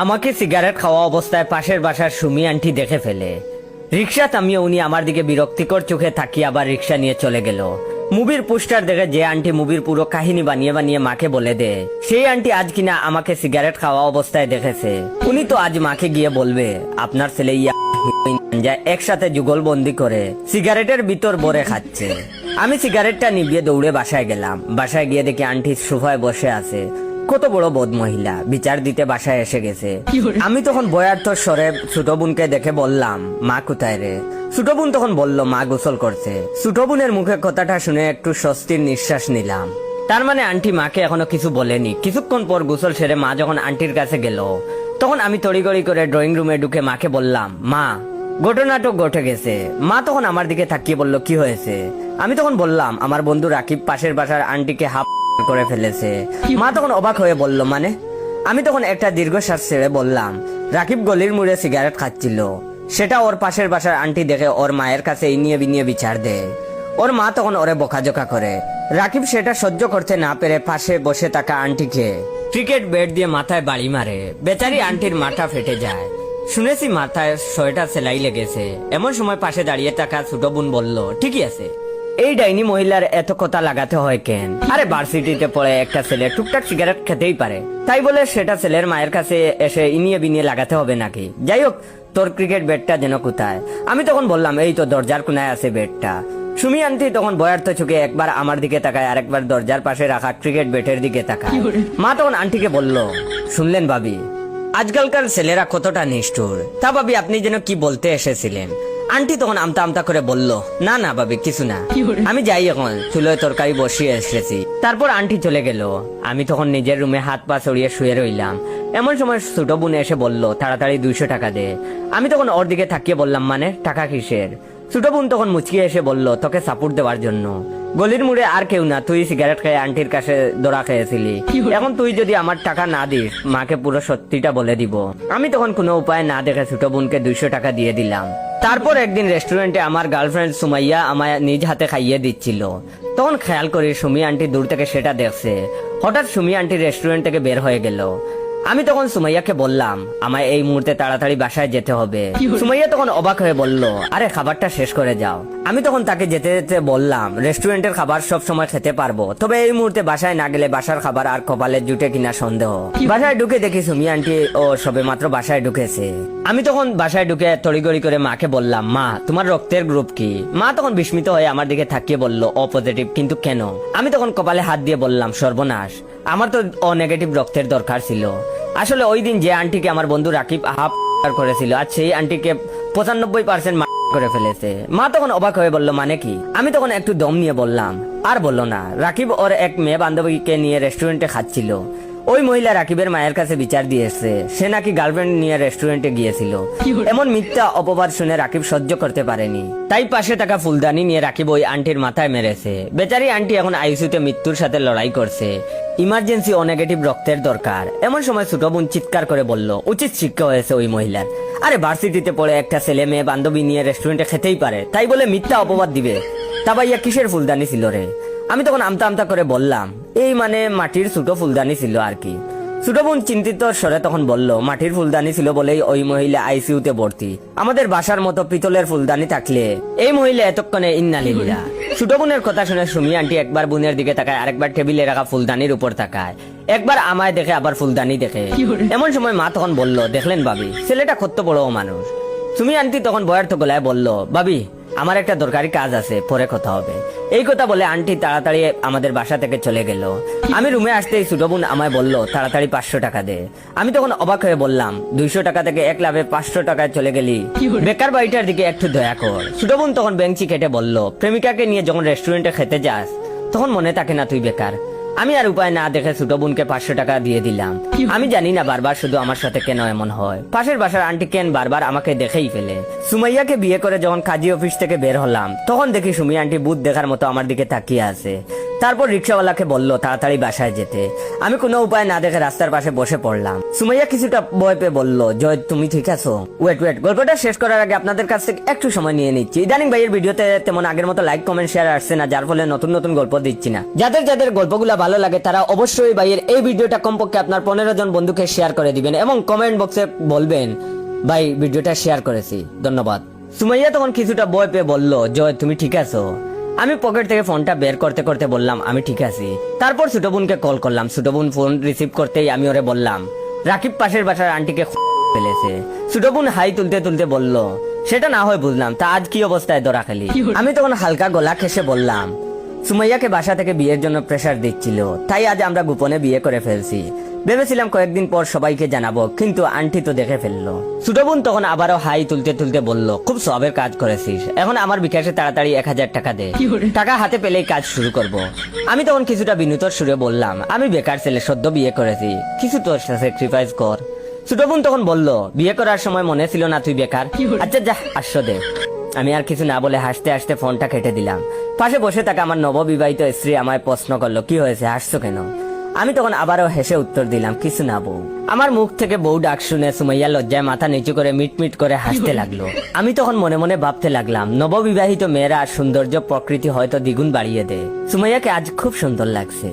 আমাকে সিগারেট খাওয়া অবস্থায় পাশের বাসার সুমি আন্টি দেখে ফেলে। রিক্সা থামিয়ে উনি আমার দিকে বিরক্তিকর চোখে তাকিয়ে আবার রিক্সা নিয়ে চলে গেল। মুভির পোস্টার দেখে যে আন্টি মুভির পুরো কাহিনী বানিয়ে বানিয়ে মাকে বলে দেয়, সেই আন্টি আজ কিনা আমাকে সিগারেট খাওয়া অবস্থায় দেখেছে। উনি তো আজ মাকে গিয়ে বলবে আপনার ছেলে একসাথে যুগলবন্দি করে সিগারেটের ভিতর ভরে খাচ্ছে। আমি সিগারেটটা নিভিয়ে দৌড়ে বাসায় গেলাম। বাসায় গিয়ে দেখি আন্টি সোফায় বসে আছে। কত বড় বদ মহিলা, বিচার দিতে বাসায় এসে গেছে। আমি তখন বয়ার্থ স্বরে ছোট বোনকে দেখে বললাম, মা কোথায় রে? ছোট বোন তখন বলল, মা গোসল করছে। ছোট বোনের মুখে কথাটা শুনে একটু স্বস্তির নিঃশ্বাস নিলাম। তার মানে আন্টি মাকে এখনো কিছু বলেনি। কিছুক্ষণ পর গোসল সেরে মা যখন আন্টির কাছে গেল, তখন আমি তড়িগড়ি করে ড্রয়িং রুমে ঢুকে মাকে বললাম, মা ঘটনাটা ঘটে গেছে। মা তখন আমার দিকে তাকিয়ে বলল, কি হয়েছে? আমি তখন বললাম, আমার বন্ধু রাকিব পাশের বাসার আন্টিকে হাফ করে ফেলেছে। মা তখন অবাক হয়ে বলল, মানে? আমি তখন একটা দীর্ঘশ্বাস ছেড়ে বললাম, রাকিব গলির মুড়ে সিগারেট খাচ্ছিল, সেটা ওর পাশের বাসার আন্টি দেখে ওর মায়ের কাছে এই নিয়ে বিনিয়ে বিচার দেয়। ওর মা তখন ওরে বকাঝকা করে। রাকিব সেটা সহ্য করতে না পেরে পাশে বসে থাকা আন্টিকে ক্রিকেট ব্যাট দিয়ে মাথায় বাড়ি মারে। বেচারি আন্টির মাথা ফেটে যায়। শুনেছি মাথায় 6টা সেলাই লেগেছে। এমন সময় পাশে দাঁড়িয়ে থাকা ছোট বোন বলল, ঠিকই আছে, এই ডাইনি মহিলার এত কথা লাগাতে হয় কেন? আরে ভার্সিটিতে পড়ে একটা ছেলে টুকটাক সিগারেট খেতেই পারে, তাই বলে সেটা ছেলের মায়ের কাছে এসে ইনিয়ে বিনিয়ে লাগাতে হবে নাকি? যাই হোক, তোর ক্রিকেট ব্যাটটা যেন কোথায়? আমি তখন বললাম, এই তো দরজার কোনায় আছে ব্যাটটা। সুমি আন্টি তখন বয়ার্থ চোখে একবার আমার দিকে তাকায়, আরেকবার দরজার পাশে রাখা ক্রিকেট ব্যাটের দিকে তাকায়। মা তখন আন্টিকে বলল, শুনলেন ভাবি, আজকালকার ছেলেরা কতটা নিষ্ঠুর। তা ভাবি, আপনি যেন কি বলতে এসেছিলেন? আন্টি তখন আমতা আমতা করে বলল, না না ভাবি, কিছু না, আমি যাই, এখন চুলোয় তরকারি বসিয়ে এসেছি। তারপর আন্টি চলে গেল। আমি তখন নিজের রুমে হাত পা ছড়িয়ে শুয়ে রইলাম। এমন সময় ছোট বোন এসে বলল, তাড়াতাড়ি 200 টাকা দে। আমি তখন ওর দিকে তাকিয়ে বললাম, মানে টাকা কিসের? ছোট বোন তখন মুচকিয়ে এসে বলল, তোকে সাপোর্ট দেওয়ার জন্য। গলির মুড়ে আর কেউ না, তুই সিগারেট খেয়ে আন্টির কাছে ধরা খেয়েছিলি। এখন তুই যদি আমার টাকা না দিস, মাকে পুরো সত্যিটা বলে দিব। আমি তখন কোনো উপায় না দেখে ছোট বোনকে 200 টাকা দিয়ে দিলাম। তারপর একদিন রেস্টুরেন্টে আমার গার্লফ্রেন্ড সুমাইয়া আমায় নিজ হাতে খাইয়ে দিচ্ছিল। তখন খেয়াল করি সুমি আন্টি দূর থেকে সেটা দেখছে। হঠাৎ সুমি আন্টি রেস্টুরেন্ট থেকে বের হয়ে গেল। আমি তখন সুমাইয়াকে বললাম, আমায় এই মুহূর্তে তাড়াতাড়ি বাসায় যেতে হবে। সুমাইয়া তখন অবাক হয়ে বলল, আরে খাবারটা শেষ করে যাও। আমি তখন তাকে যেতে যেতে বললাম, রেস্টুরেন্টের খাবার সব সময় খেতে পারবো, তবে এই মুহূর্তে বাসায় না গেলে বাসার খাবার আর কপালে জুটে কিনা সন্দেহ। বাসায় ঢুকে দেখি সুমি আন্টি ও সবে মাত্র বাসায় ঢুকেছে। আমি তখন বাসায় ঢুকে তড়িগড়ি করে মাকে বললাম, মা তোমার রক্তের গ্রুপ কি? মা তখন বিস্মিত হয়ে আমার দিকে তাকিয়ে বলল, ও পজিটিভ। কিন্তু কেন? আমি তখন কপালে হাত দিয়ে বললাম, সর্বনাশ, আমার তো ও নেগেটিভ রক্তের দরকার ছিল। আসলে ওই দিন যে আন্টিকে আমার বন্ধু রাকিব হাফ করেছিল, আজ সেই আন্টিকে 95% করে ফেলেছে। মা তখন অবাক হয়ে বলল, মানে কি? আমি তখন একটু দম নিয়ে বললাম, আর বললো না, রাকিব ওর এক মেয়ে বান্ধবীকে নিয়ে রেস্টুরেন্টে খাচ্ছিল। ওই মহিলা রাকিবের মায়ের কাছে বিচার দিয়েছে, সে নাকি গার্লফ্রেন্ড নিয়ে রেস্টুরেন্টে গিয়েছিল। এমন মিথ্যা অপবাদ শুনে রাকিব সহ্য করতে পারেনি, তাই পাশে থাকা ফুলদানি নিয়ে রাকিব ওই আন্টির মাথায় মেরেছে। বেচারি আন্টি এখন আইসিইউতে মৃত্যুর সাথে লড়াই করছে। ইমার্জেন্সি ও নেগেটিভ রক্তের দরকার। এমন সময় ছোট বোন চিৎকার করে বলল, উচিত শিক্ষা হয়েছে ওই মহিলার। আরে ভার্সিটিতে পড়ে একটা ছেলে মেয়ে বান্ধবী নিয়ে রেস্টুরেন্টে খেতেই পারে, তাই বলে মিথ্যা অপবাদ দিবে? তা ভাইয়া কিসের ফুলদানি ছিল রে? আমি তখন আমতা আমতা করে বললাম, এই মানে মাটির ছোট ফুলদানি ছিল আর কি। ছোট বোন চিন্তিত স্বরে তখন বলল, মাটির ফুলদানি ছিল বলেই ওই মহিলা আইসিইউতে ভর্তি। আমাদের বাসার মতো পিতলের ফুলদানি থাকলে এই মহিলা এতক্ষণে ইন্নালিল্লাহ। ছোট বোনের কথা শুনে সুমি আন্টি একবার বোনের দিকে তাকায়, আরেকবার টেবিলে রাখা ফুলদানির উপর তাকায়, একবার আমায় দেখে, আবার ফুলদানি দেখে। এমন সময় মা তখন বলল, দেখলেন ভাবি, ছেলেটা কত বড় মানুষ। সুমি আন্টি তখন বয়ার্থ গলায় বলল, ভাবি আমার একটা দরকারি কাজ আছে, পরে কথা হবে। এই কথা বলে আন্টি তাড়াতাড়ি আমাদের বাসা থেকে চলে গেল। আমি রুমে আসতেই ছোট বোন আমায় বলল, তাড়াতাড়ি 500 টাকা দে। আমি তখন অবাক হয়ে বললাম, 200 টাকা থেকে 1 লাভে 500 টাকায় চলে গেলি, বেকার বাড়িটার দিকে একটু দয়া কর। ছোট বোন তখন বেঞ্চি কেটে বলল, প্রেমিকাকে নিয়ে যখন রেস্টুরেন্টে খেতে যাস, তখন মনে থাকে না তুই বেকার? আমি আর উপায় না দেখে ছোট বোনকে 500 টাকা দিয়ে দিলাম। আমি জানি না বারবার শুধু আমার সাথে কেন এমন হয়। পাশের বাসার আন্টি কেন বারবার আমাকে দেখেই ফেলে। সুমাইয়াকে বিয়ে করে যখন কাজী অফিস থেকে বের হলাম, তখন দেখি সুমি আন্টি ভূত দেখার মতো আমার দিকে তাকিয়ে আছে। তারপর রিক্সাওয়ালাকে বলল তাড়াতাড়ি বাসায় যেতে। আমি কোনো উপায় না দেখে রাস্তার পাশে বসে পড়লাম। সুমাইয়া কিছুটা ভয় পেয়ে বলল, জয় তুমি ঠিক আছো? ওয়েট, গল্পটা শেষ করার আগে আপনাদের কাছ থেকে একটু সময় নিয়ে নিচ্ছি। ইদানিং ভাইয়ের ভিডিওতে তেমন আগের মতো লাইক কমেন্ট শেয়ার আসছে না, যার ফলে নতুন নতুন গল্প দিচ্ছি না। যাদের যাদের গল্পগুলা ভালো লাগে তারা অবশ্যই ভাইয়ের এই ভিডিওটা কমপক্ষে আপনার 15 জন বন্ধুকে শেয়ার করে দিবেন এবং কমেন্ট বক্সে বলবেন ভাই ভিডিওটা শেয়ার করেছি, ধন্যবাদ। সুমাইয়া তখন কিছুটা ভয় পেয়ে বলল, জয় তুমি ঠিক আছো? আমি পকেট থেকে ফোনটা বের করতে করতে বললাম আমি ঠিক আছি। তারপর ছোট বোনকে কল করলাম। ছোট বোন ফোন রিসিভ করতেই আমি ওরে বললাম রাকিব পাশের বাসার আন্টিকে ফেলেছে। ছোট বোন হাই তুলতে তুলতে বলল, সেটা না হয় বুঝলাম, তা আজ কি অবস্থায় ধরা খেলি? আমি তখন হালকা গলা খেসে বললাম, সুমাইয়াকে বাসা থেকে বিয়ের জন্য প্রেসার দিচ্ছিল, তাই আজ আমরা গোপনে বিয়ে করে ফেলছি। ভেবেছিলাম কয়েকদিন পর সবাইকে জানাবো, কিন্তু আন্টি তো দেখে ফেললো। ছোট বোন তখন আবারও হাই তুলতে তুলতে বলল, খুব সবের কাজ করেছিস, এখন আমার বিকাশে তাড়াতাড়ি 1000 টাকা দে, টাকা হাতে পেলেই কাজ শুরু করব। আমি তখন কিছুটা বিনীতর সুরে বললাম, আমি বেকার ছেলে, সদ্য বিয়ে করেছি, কিছু তো স্যাক্রিফাইস কর। ছোট বোন তখন বলল, বিয়ে করার সময় মনে ছিল না তুই বেকার? আচ্ছা যা 500 দে। আমি আর কিছু না বলে হাসতে হাসতে ফোনটা কেটে দিলাম। পাশে বসে থাকা আমার নববিবাহিত স্ত্রী আমায় প্রশ্ন করলো, কি হয়েছে, হাসছো কেন? আমি তখন আবারও হেসে উত্তর দিলাম, কিছু না বউ। আমার মুখ থেকে বউ ডাক শুনে সুমাইয়া লজ্জায় মাথা নিচু করে মিটমিট করে হাসতে লাগলো। আমি তখন মনে মনে ভাবতে লাগলাম, নববিবাহিত মেয়েরা সৌন্দর্য প্রকৃতি হয়তো দ্বিগুণ বাড়িয়ে দেয়। সুমাইয়াকে আজ খুব সুন্দর লাগছে।